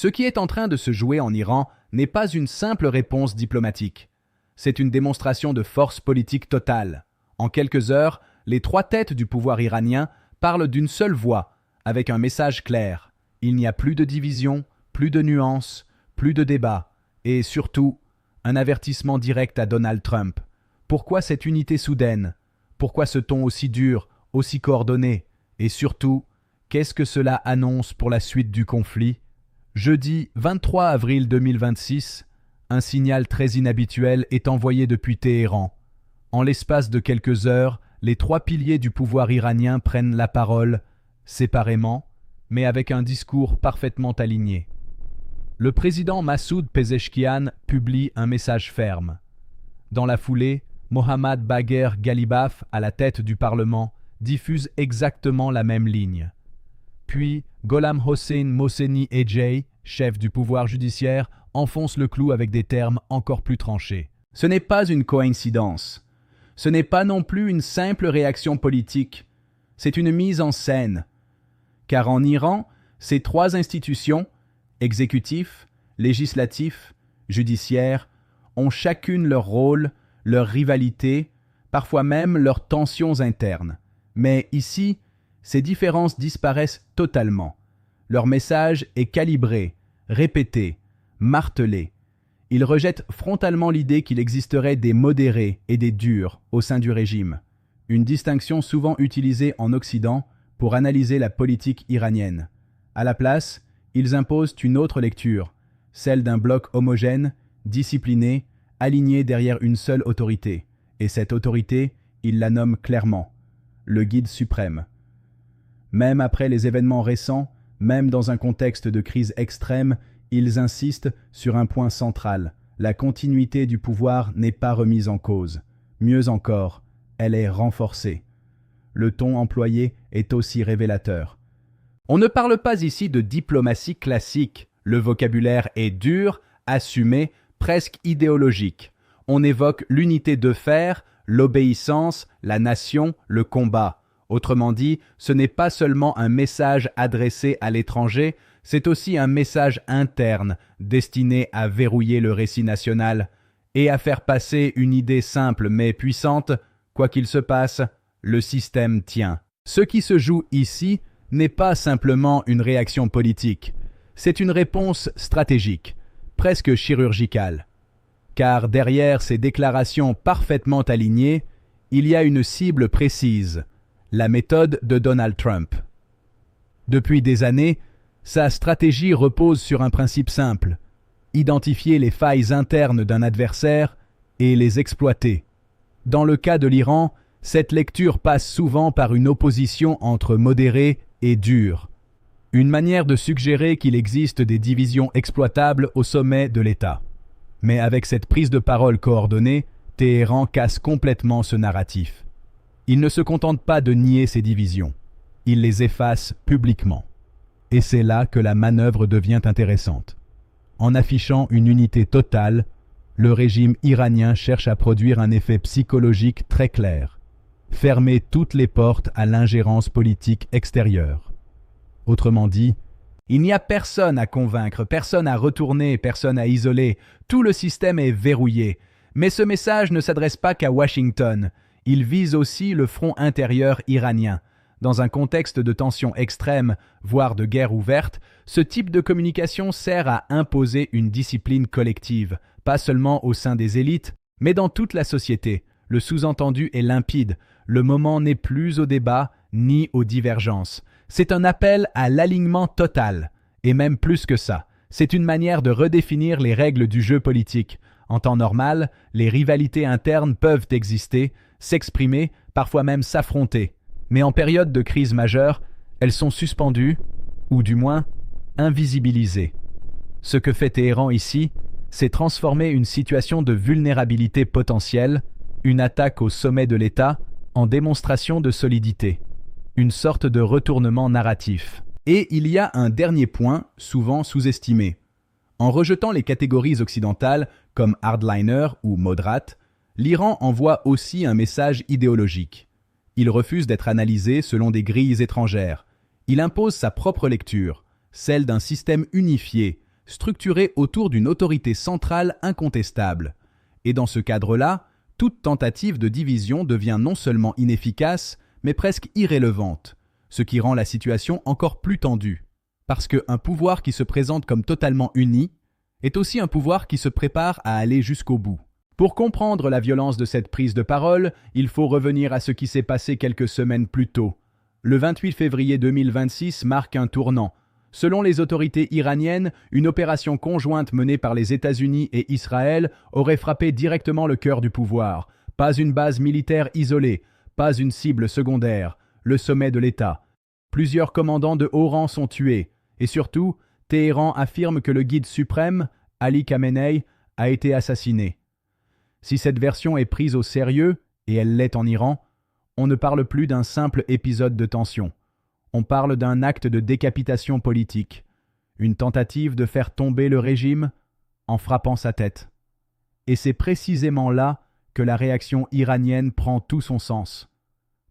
Ce qui est en train de se jouer en Iran n'est pas une simple réponse diplomatique. C'est une démonstration de force politique totale. En quelques heures, les trois têtes du pouvoir iranien parlent d'une seule voix, avec un message clair. Il n'y a plus de division, plus de nuances, plus de débat, et surtout, un avertissement direct à Donald Trump. Pourquoi cette unité soudaine? Pourquoi ce ton aussi dur, aussi coordonné? Et surtout, qu'est-ce que cela annonce pour la suite du conflit? Jeudi 23 avril 2026, un signal très inhabituel est envoyé depuis Téhéran. En l'espace de quelques heures, les trois piliers du pouvoir iranien prennent la parole, séparément, mais avec un discours parfaitement aligné. Le président Massoud Pezeshkian publie un message ferme. Dans la foulée, Mohammad Bagher Ghalibaf, à la tête du Parlement, diffuse exactement la même ligne. Puis, Gholam Hossein Mohseni Ejei, chef du pouvoir judiciaire, enfonce le clou avec des termes encore plus tranchés. Ce n'est pas une coïncidence. Ce n'est pas non plus une simple réaction politique. C'est une mise en scène. Car en Iran, ces trois institutions, exécutif, législatif, judiciaire, ont chacune leur rôle, leur rivalité, parfois même leurs tensions internes. Mais ici, ces différences disparaissent totalement. Leur message est calibré, répété, martelé. Ils rejettent frontalement l'idée qu'il existerait des modérés et des durs au sein du régime, une distinction souvent utilisée en Occident pour analyser la politique iranienne. À la place, ils imposent une autre lecture, celle d'un bloc homogène, discipliné, aligné derrière une seule autorité. Et cette autorité, ils la nomment clairement, le guide suprême. Même après les événements récents, même dans un contexte de crise extrême, ils insistent sur un point central. La continuité du pouvoir n'est pas remise en cause. Mieux encore, elle est renforcée. Le ton employé est aussi révélateur. On ne parle pas ici de diplomatie classique. Le vocabulaire est dur, assumé, presque idéologique. On évoque l'unité de fer, l'obéissance, la nation, le combat. Autrement dit, ce n'est pas seulement un message adressé à l'étranger, c'est aussi un message interne destiné à verrouiller le récit national et à faire passer une idée simple mais puissante, quoi qu'il se passe, le système tient. Ce qui se joue ici n'est pas simplement une réaction politique, c'est une réponse stratégique, presque chirurgicale. Car derrière ces déclarations parfaitement alignées, il y a une cible précise, la méthode de Donald Trump. Depuis des années, sa stratégie repose sur un principe simple, identifier les failles internes d'un adversaire et les exploiter. Dans le cas de l'Iran, cette lecture passe souvent par une opposition entre modéré et dur, une manière de suggérer qu'il existe des divisions exploitables au sommet de l'État. Mais avec cette prise de parole coordonnée, Téhéran casse complètement ce narratif. Il ne se contente pas de nier ces divisions, il les efface publiquement. Et c'est là que la manœuvre devient intéressante. En affichant une unité totale, le régime iranien cherche à produire un effet psychologique très clair, fermer toutes les portes à l'ingérence politique extérieure. Autrement dit, il n'y a personne à convaincre, personne à retourner, personne à isoler, tout le système est verrouillé. Mais ce message ne s'adresse pas qu'à Washington, il vise aussi le front intérieur iranien. Dans un contexte de tension extrême, voire de guerre ouverte, ce type de communication sert à imposer une discipline collective, pas seulement au sein des élites, mais dans toute la société. Le sous-entendu est limpide, le moment n'est plus au débat ni aux divergences. C'est un appel à l'alignement total, et même plus que ça. C'est une manière de redéfinir les règles du jeu politique. En temps normal, les rivalités internes peuvent exister, s'exprimer, parfois même s'affronter. Mais en période de crise majeure, elles sont suspendues, ou du moins invisibilisées. Ce que fait Téhéran ici, c'est transformer une situation de vulnérabilité potentielle, une attaque au sommet de l'État, en démonstration de solidité. Une sorte de retournement narratif. Et il y a un dernier point, souvent sous-estimé. En rejetant les catégories occidentales comme hardliner ou moderate, l'Iran envoie aussi un message idéologique. Il refuse d'être analysé selon des grilles étrangères. Il impose sa propre lecture, celle d'un système unifié, structurée autour d'une autorité centrale incontestable. Et dans ce cadre-là, toute tentative de division devient non seulement inefficace, mais presque irrélevante, ce qui rend la situation encore plus tendue. Parce qu'un pouvoir qui se présente comme totalement uni est aussi un pouvoir qui se prépare à aller jusqu'au bout. Pour comprendre la violence de cette prise de parole, il faut revenir à ce qui s'est passé quelques semaines plus tôt. Le 28 février 2026 marque un tournant. Selon les autorités iraniennes, une opération conjointe menée par les États-Unis et Israël aurait frappé directement le cœur du pouvoir. Pas une base militaire isolée, pas une cible secondaire, le sommet de l'État. Plusieurs commandants de haut rang sont tués, et surtout, Téhéran affirme que le guide suprême, Ali Khamenei, a été assassiné. Si cette version est prise au sérieux, et elle l'est en Iran, on ne parle plus d'un simple épisode de tension. On parle d'un acte de décapitation politique, une tentative de faire tomber le régime en frappant sa tête. Et c'est précisément là que la réaction iranienne prend tout son sens.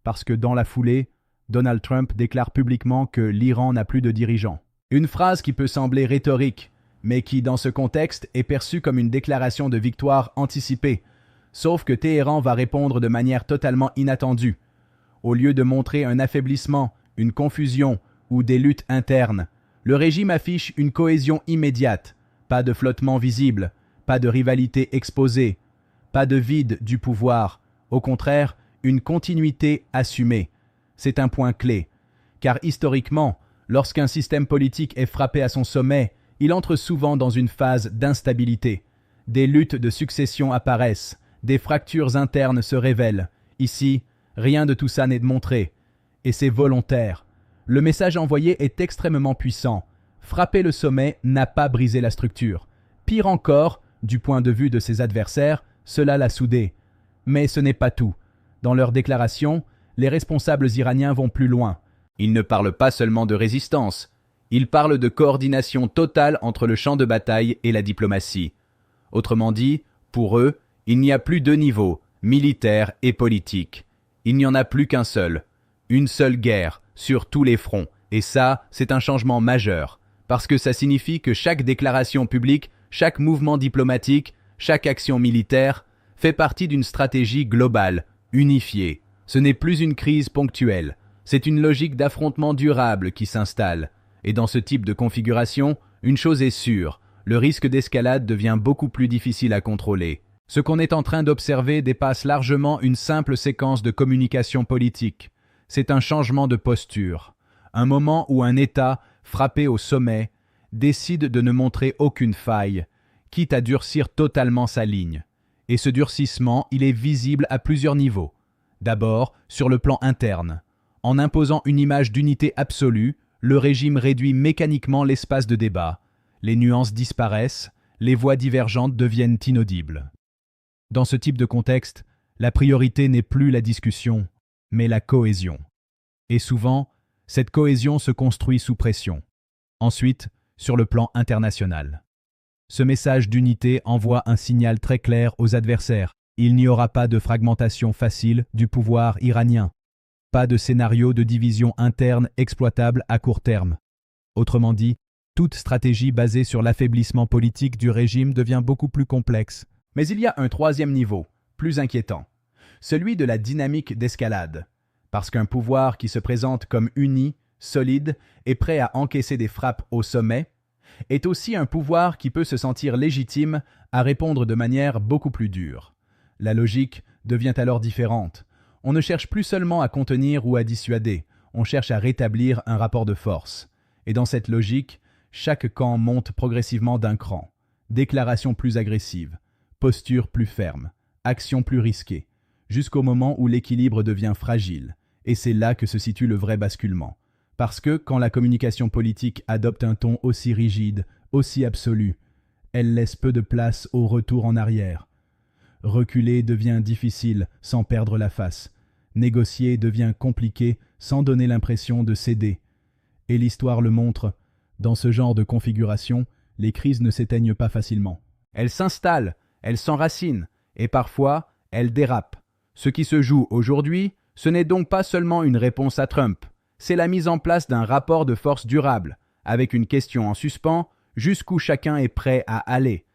Parce que dans la foulée, Donald Trump déclare publiquement que l'Iran n'a plus de dirigeant. Une phrase qui peut sembler rhétorique, mais qui, dans ce contexte, est perçue comme une déclaration de victoire anticipée. Sauf que Téhéran va répondre de manière totalement inattendue. Au lieu de montrer un affaiblissement, une confusion ou des luttes internes, le régime affiche une cohésion immédiate. Pas de flottement visible, pas de rivalité exposée, pas de vide du pouvoir. Au contraire, une continuité assumée. C'est un point clé, car historiquement, lorsqu'un système politique est frappé à son sommet, il entre souvent dans une phase d'instabilité. Des luttes de succession apparaissent, des fractures internes se révèlent. Ici, rien de tout ça n'est montré. Et c'est volontaire. Le message envoyé est extrêmement puissant. Frapper le sommet n'a pas brisé la structure. Pire encore, du point de vue de ses adversaires, cela l'a soudé. Mais ce n'est pas tout. Dans leurs déclarations, les responsables iraniens vont plus loin. Ils ne parlent pas seulement de résistance. Ils parlent de coordination totale entre le champ de bataille et la diplomatie. Autrement dit, pour eux, il n'y a plus deux niveaux, militaire et politique. Il n'y en a plus qu'un seul. Une seule guerre, sur tous les fronts. Et ça, c'est un changement majeur. Parce que ça signifie que chaque déclaration publique, chaque mouvement diplomatique, chaque action militaire fait partie d'une stratégie globale, unifiée. Ce n'est plus une crise ponctuelle. C'est une logique d'affrontement durable qui s'installe. Et dans ce type de configuration, une chose est sûre, le risque d'escalade devient beaucoup plus difficile à contrôler. Ce qu'on est en train d'observer dépasse largement une simple séquence de communication politique. C'est un changement de posture. Un moment où un État, frappé au sommet, décide de ne montrer aucune faille, quitte à durcir totalement sa ligne. Et ce durcissement, il est visible à plusieurs niveaux. D'abord, sur le plan interne. En imposant une image d'unité absolue, le régime réduit mécaniquement l'espace de débat. Les nuances disparaissent, les voix divergentes deviennent inaudibles. Dans ce type de contexte, la priorité n'est plus la discussion, mais la cohésion. Et souvent, cette cohésion se construit sous pression. Ensuite, sur le plan international. Ce message d'unité envoie un signal très clair aux adversaires. Il n'y aura pas de fragmentation facile du pouvoir iranien. Pas de scénario de division interne exploitable à court terme. Autrement dit, toute stratégie basée sur l'affaiblissement politique du régime devient beaucoup plus complexe. Mais il y a un troisième niveau, plus inquiétant. Celui de la dynamique d'escalade. Parce qu'un pouvoir qui se présente comme uni, solide et prêt à encaisser des frappes au sommet, est aussi un pouvoir qui peut se sentir légitime à répondre de manière beaucoup plus dure. La logique devient alors différente. On ne cherche plus seulement à contenir ou à dissuader, on cherche à rétablir un rapport de force. Et dans cette logique, chaque camp monte progressivement d'un cran. Déclaration plus agressive, posture plus ferme, action plus risquée, jusqu'au moment où l'équilibre devient fragile. Et c'est là que se situe le vrai basculement. Parce que quand la communication politique adopte un ton aussi rigide, aussi absolu, elle laisse peu de place au retour en arrière. Reculer devient difficile sans perdre la face. Négocier devient compliqué sans donner l'impression de céder. Et l'histoire le montre, dans ce genre de configuration, les crises ne s'éteignent pas facilement. Elles s'installent, elles s'enracinent, et parfois, elles dérapent. Ce qui se joue aujourd'hui, ce n'est donc pas seulement une réponse à Trump, c'est la mise en place d'un rapport de force durable, avec une question en suspens, jusqu'où chacun est prêt à aller.